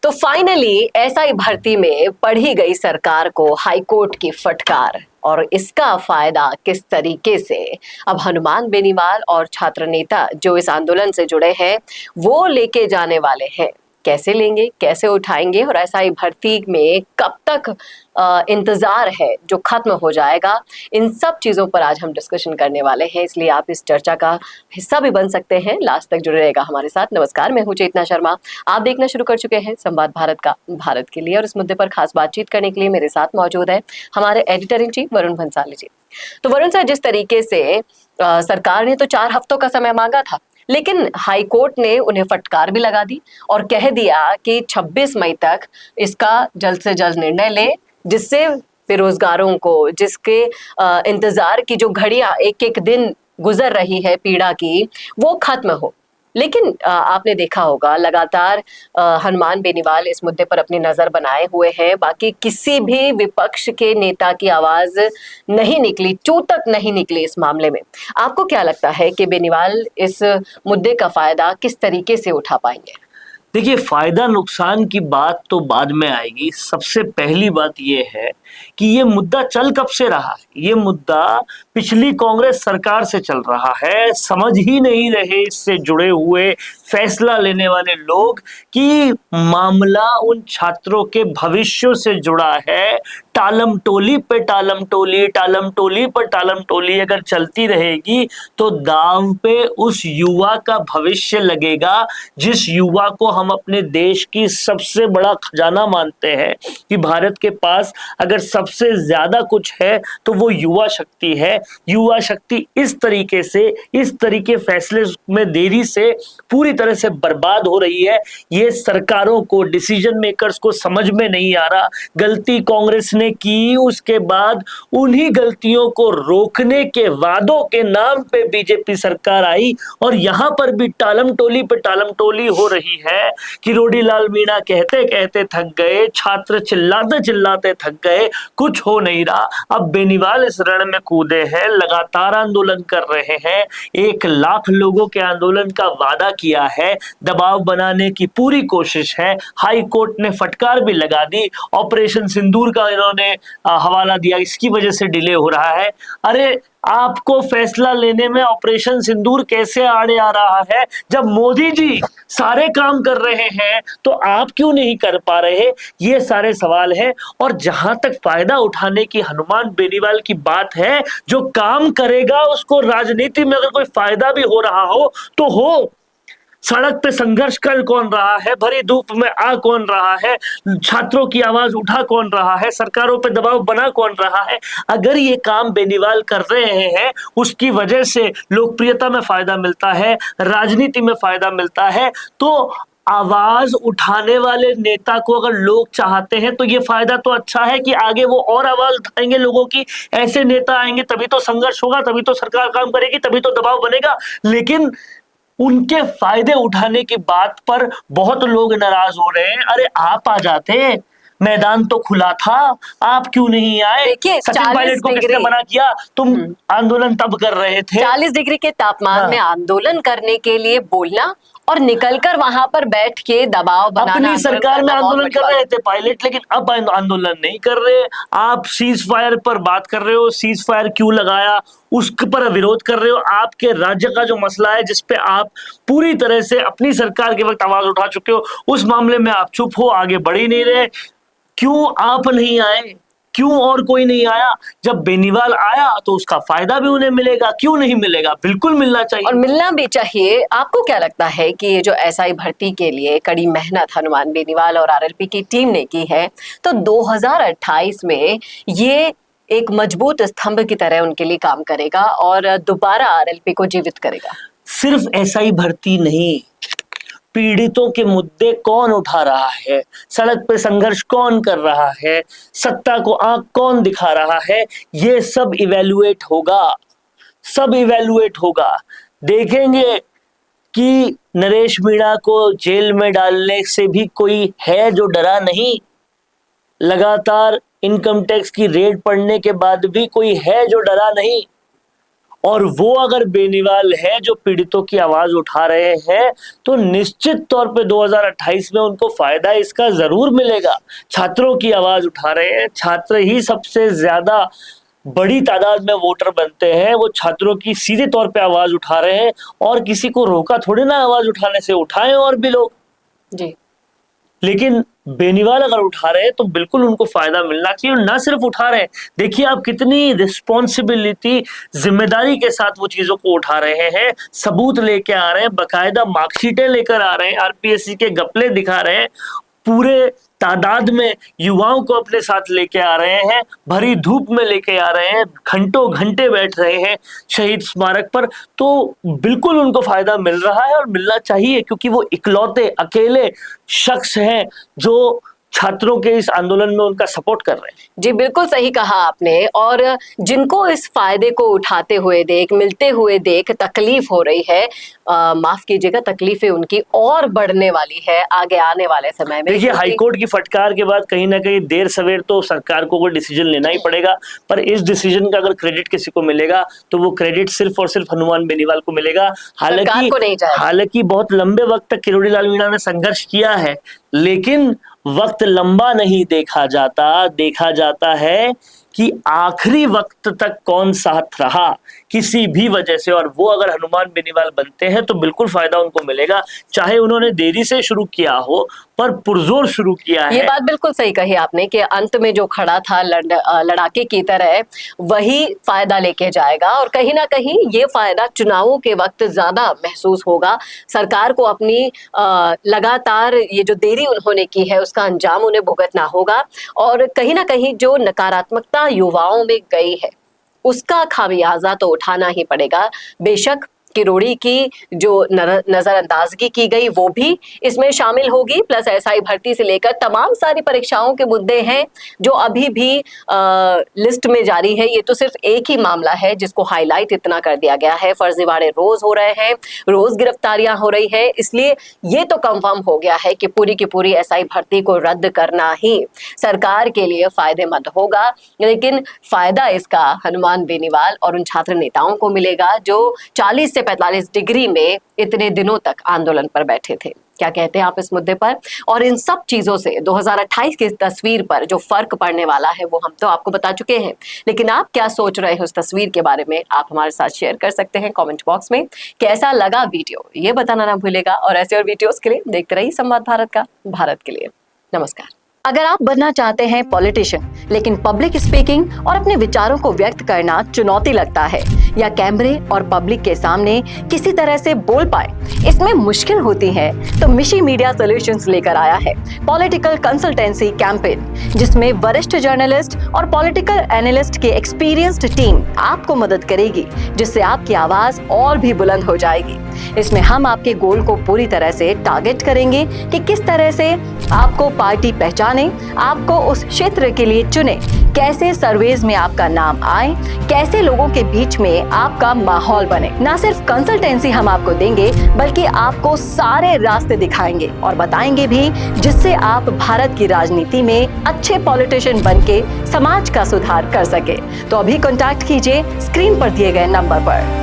तो finally SI भर्ती में पढ़ी गई सरकार को हाईकोर्ट की फटकार, और इसका फायदा किस तरीके से अब हनुमान बेनीवाल और छात्र नेता जो इस आंदोलन से जुड़े हैं वो लेके जाने वाले हैं। कैसे लेंगे, कैसे उठाएंगे, और एसआई भर्ती में कब तक इंतजार है जो खत्म हो जाएगा, इन सब चीजों पर आज हम डिस्कशन करने वाले हैं। इसलिए आप इस चर्चा का हिस्सा भी बन सकते हैं, लास्ट तक जुड़े रहेगा हमारे साथ। नमस्कार, मैं हूं चेतना शर्मा। आप देखना शुरू कर चुके हैं संवाद भारत का, भारत के लिए, और इस मुद्दे पर खास बातचीत करने के लिए मेरे साथ मौजूद है हमारे editor in chief Varun Bhansali ji. तो वरुण सर, जिस तरीके से सरकार ने तो 4 हफ्तों का समय मांगा था, लेकिन हाईकोर्ट ने उन्हें फटकार भी लगा दी और कह दिया कि 26 मई तक इसका जल्द से जल्द निर्णय ले, जिससे बेरोजगारों को, जिसके इंतजार की जो घड़ियां एक एक दिन गुजर रही है पीड़ा की, वो खत्म हो। लेकिन आपने देखा होगा लगातार हनुमान बेनीवाल इस मुद्दे पर अपनी नजर बनाए हुए हैं। बाकी किसी भी विपक्ष के नेता की आवाज नहीं निकली, चू तक नहीं निकली इस मामले में। आपको क्या लगता है कि बेनीवाल इस मुद्दे का फायदा किस तरीके से उठा पाएंगे? देखिए, फायदा नुकसान की बात तो बाद में आएगी। सबसे पहली बात यह है कि ये मुद्दा चल कब से रहा है। ये मुद्दा पिछली कांग्रेस सरकार से चल रहा है। समझ ही नहीं रहे इससे जुड़े हुए फैसला लेने वाले लोग कि मामला उन छात्रों के भविष्य से जुड़ा है। टालम टोली पे टालम टोली, टालम टोली पर टालम टोली अगर चलती रहेगी तो दांव पे उस युवा का भविष्य लगेगा, जिस युवा को हम अपने देश की सबसे बड़ा खजाना मानते हैं कि भारत के पास अगर सबसे ज्यादा कुछ है तो वो युवा शक्ति है। युवा शक्ति इस तरीके फैसले में देरी से पूरी तरह से बर्बाद हो रही है। ये सरकारों को, डिसीजन मेकर्स को समझ में नहीं आ रहा। गलती कांग्रेस ने की, उसके बाद उन्हीं गलतियों को रोकने के वादों के नाम पे बीजेपी सरकार आई और यहां पर भी टालम टोली पे टालम टोली हो रही है। किरोड़ी लाल मीणा कहते कहते थक गए, छात्र चिल्लाते चिल्लाते थक गए, कुछ हो नहीं रहा। अब बेनीवाल इस रण में कूदे हैं, लगातार आंदोलन कर रहे हैं। 1 लाख लोगों के आंदोलन का वादा किया है, दबाव बनाने की पूरी कोशिश है। हाई कोर्ट ने फटकार भी लगा दी। ऑपरेशन सिंदूर का इन्होंने हवाला दिया, इसकी वजह से डिले हो रहा है। अरे, आपको फैसला लेने में ऑपरेशन सिंदूर कैसे आड़े आ रहा है? जब मोदी जी सारे काम कर रहे हैं तो आप क्यों नहीं कर पा रहे? ये सारे सवाल हैं। और जहां तक फायदा उठाने की हनुमान बेनीवाल की बात है, जो काम करेगा उसको राजनीति में अगर कोई फायदा भी हो रहा हो तो हो। सड़क पे संघर्ष कर कौन रहा है, भरी धूप में आ कौन रहा है, छात्रों की आवाज उठा कौन रहा है, सरकारों पे दबाव बना कौन रहा है? अगर ये काम बेनीवाल कर रहे हैं, उसकी वजह से लोकप्रियता में फायदा मिलता है, राजनीति में फायदा मिलता है, तो आवाज उठाने वाले नेता को अगर लोग चाहते हैं तो ये फायदा तो अच्छा है कि आगे वो और आवाज उठाएंगे लोगों की। ऐसे नेता आएंगे तभी तो संघर्ष होगा, तभी तो सरकार काम करेगी, तभी तो दबाव बनेगा। लेकिन उनके फायदे उठाने की बात पर बहुत लोग नाराज हो रहे हैं। अरे, आप आ जाते, मैदान तो खुला था, आप क्यों नहीं आए? देखिए, सचिन पायलट को किसने मना किया? तुम आंदोलन तब कर रहे थे। 40 डिग्री के तापमान में आंदोलन करने के लिए बोलना और निकलकर वहां पर बैठ के दबाव बनाना। अपनी सरकार में आंदोलन कर रहे थे पायलट, लेकिन अब आंदोलन नहीं कर रहे। आप सीज फायर पर बात कर रहे हो, सीज फायर क्यों लगाया उसके पर विरोध कर रहे हो। आपके राज्य का जो मसला है, जिसपे आप पूरी तरह से अपनी सरकार के वक्त आवाज उठा चुके हो, उस मामले में आप चुप हो, आगे बढ़ ही नहीं रहे। क्यों आप नहीं आए? क्यों और कोई नहीं आया? जब बेनीवाल आया तो उसका फायदा भी उन्हें मिलेगा, क्यों नहीं मिलेगा? बिल्कुल मिलना चाहिए, और मिलना भी चाहिए। आपको क्या लगता है कि ये जो एसआई भर्ती के लिए कड़ी मेहनत हनुमान बेनीवाल और आरएलपी की टीम ने की है, तो 2028 में ये एक मजबूत स्तंभ की तरह उनके लिए काम करेगा और दोबारा आरएलपी को जीवित करेगा? सिर्फ एसआई भर्ती नहीं, पीड़ितों के मुद्दे कौन उठा रहा है, सड़क पे संघर्ष कौन कर रहा है, सत्ता को आंख कौन दिखा रहा है, ये सब इवैल्यूएट होगा, सब इवैल्यूएट होगा। देखेंगे कि नरेश मीणा को जेल में डालने से भी कोई है जो डरा नहीं। लगातार इनकम टैक्स की रेड पड़ने के बाद भी कोई है जो डरा नहीं। और वो अगर बेनीवाल है जो पीड़ितों की आवाज उठा रहे हैं, तो निश्चित तौर पे 2028 में उनको फायदा इसका जरूर मिलेगा। छात्रों की आवाज उठा रहे हैं, छात्र ही सबसे ज्यादा बड़ी तादाद में वोटर बनते हैं, वो छात्रों की सीधे तौर पे आवाज उठा रहे हैं और किसी को रोका थोड़ी ना आवाज उठाने से, उठाएं और भी लोग। जी। लेकिन बेनीवाल अगर उठा रहे हैं तो बिल्कुल उनको फायदा मिलना चाहिए। और ना सिर्फ उठा रहे हैं, देखिए आप कितनी रिस्पॉन्सिबिलिटी, जिम्मेदारी के साथ वो चीजों को उठा रहे हैं, सबूत लेके आ रहे हैं, बकायदा मार्कशीटें लेकर आ रहे हैं, आरपीएससी के गपले दिखा रहे हैं, पूरे तादाद में युवाओं को अपने साथ लेके आ रहे हैं, भरी धूप में लेके आ रहे हैं, घंटों घंटे बैठ रहे हैं शहीद स्मारक पर। तो बिल्कुल उनको फायदा मिल रहा है और मिलना चाहिए, क्योंकि वो इकलौते अकेले शख्स हैं जो छात्रों के इस आंदोलन में उनका सपोर्ट कर रहे हैं। जी बिल्कुल सही कहा आपने। और जिनको इस फायदे को उठाते हुए देख, मिलते हुए देख तकलीफ हो रही है, माफ कीजिएगा, तकलीफें उनकी और बढ़ने वाली है आगे आने वाले समय में। देखिए हाईकोर्ट की फटकार के बाद कहीं ना कहीं देर सवेर तो सरकार को कोई डिसीजन लेना ही पड़ेगा, पर इस डिसीजन का अगर क्रेडिट किसी को मिलेगा तो वो क्रेडिट सिर्फ और सिर्फ हनुमान बेनीवाल को मिलेगा। हालांकि बहुत लंबे वक्त तक किरोड़ी लाल मीणा ने संघर्ष किया है, लेकिन वक्त लंबा नहीं देखा जाता, देखा जाता है कि आखिरी वक्त तक कौन साथ रहा किसी भी वजह से। और वो अगर हनुमान बेनीवाल बनते हैं तो बिल्कुल फायदा उनको मिलेगा, चाहे उन्होंने देरी से शुरू किया हो पर पुरजोर शुरू किया है। ये बात बिल्कुल सही कही आपने कि अंत में जो खड़ा था लड़ाके की तरह, वही फायदा लेके जाएगा। और कहीं ना कहीं ये फायदा चुनावों के वक्त ज्यादा महसूस होगा। सरकार को अपनी लगातार ये जो देरी उन्होंने की है उसका अंजाम उन्हें भुगतना होगा। और कहीं ना कहीं जो नकारात्मकता युवाओं में गई है उसका खामियाजा तो उठाना ही पड़ेगा। बेशक किरोड़ी की जो नजरअंदाजगी की गई वो भी इसमें शामिल होगी, प्लस एसआई भर्ती से लेकर तमाम सारी परीक्षाओं के मुद्दे हैं जो अभी भी लिस्ट में जारी है। ये तो सिर्फ एक ही मामला है जिसको हाईलाइट इतना कर दिया गया है। फर्जीवाड़े रोज हो रहे हैं, रोज गिरफ्तारियां हो रही है, इसलिए ये तो कंफर्म हो गया है कि पूरी की पूरी एसआई भर्ती को रद्द करना ही सरकार के लिए फायदेमंद होगा। लेकिन फायदा इसका हनुमान बेनीवाल और उन छात्र नेताओं को मिलेगा जो 40 से 45 डिग्री में इतने दिनों तक आंदोलन पर बैठे थे। क्या कहते हैं आप इस मुद्दे पर? और इन सब चीजों से 2028 की तस्वीर पर जो फर्क पड़ने वाला है वो हम तो आपको बता चुके हैं, लेकिन आप क्या सोच रहे हैं उस तस्वीर के बारे में आप हमारे साथ शेयर कर सकते हैं कमेंट बॉक्स में। कैसा लगा वीडियो ये बताना ना भूलेगा, और ऐसे और वीडियोस के लिए देखते रहिए संवाद भारत का, भारत के लिए। नमस्कार। अगर आप बनना चाहते हैं पॉलिटिशियन, लेकिन पब्लिक स्पीकिंग और अपने विचारों को व्यक्त करना चुनौती लगता है, या कैमरे और पब्लिक के सामने किसी तरह से बोल पाए इसमें मुश्किल होती है, तो मिशी मीडिया सॉल्यूशंस लेकर आया है पॉलिटिकल कंसल्टेंसी कैंपेन, जिसमें वरिष्ठ जर्नलिस्ट और पॉलिटिकल एनालिस्ट की एक्सपीरियंस्ड टीम आपको मदद करेगी, जिससे आपकी आवाज और भी बुलंद हो जाएगी। इसमें हम आपके गोल को पूरी तरह से टारगेट करेंगे कि किस तरह से आपको पार्टी पहचाने, आपको उस क्षेत्र के लिए चुने, कैसे सर्वेज में आपका नाम आए, कैसे लोगों के बीच में आपका माहौल बने। ना सिर्फ कंसल्टेंसी हम आपको देंगे, बल्कि आपको सारे रास्ते दिखाएंगे और बताएंगे भी, जिससे आप भारत की राजनीति में अच्छे पॉलिटिशियन बनके समाज का सुधार कर सके। तो अभी कॉन्टैक्ट कीजिए स्क्रीन पर दिए गए नंबर पर।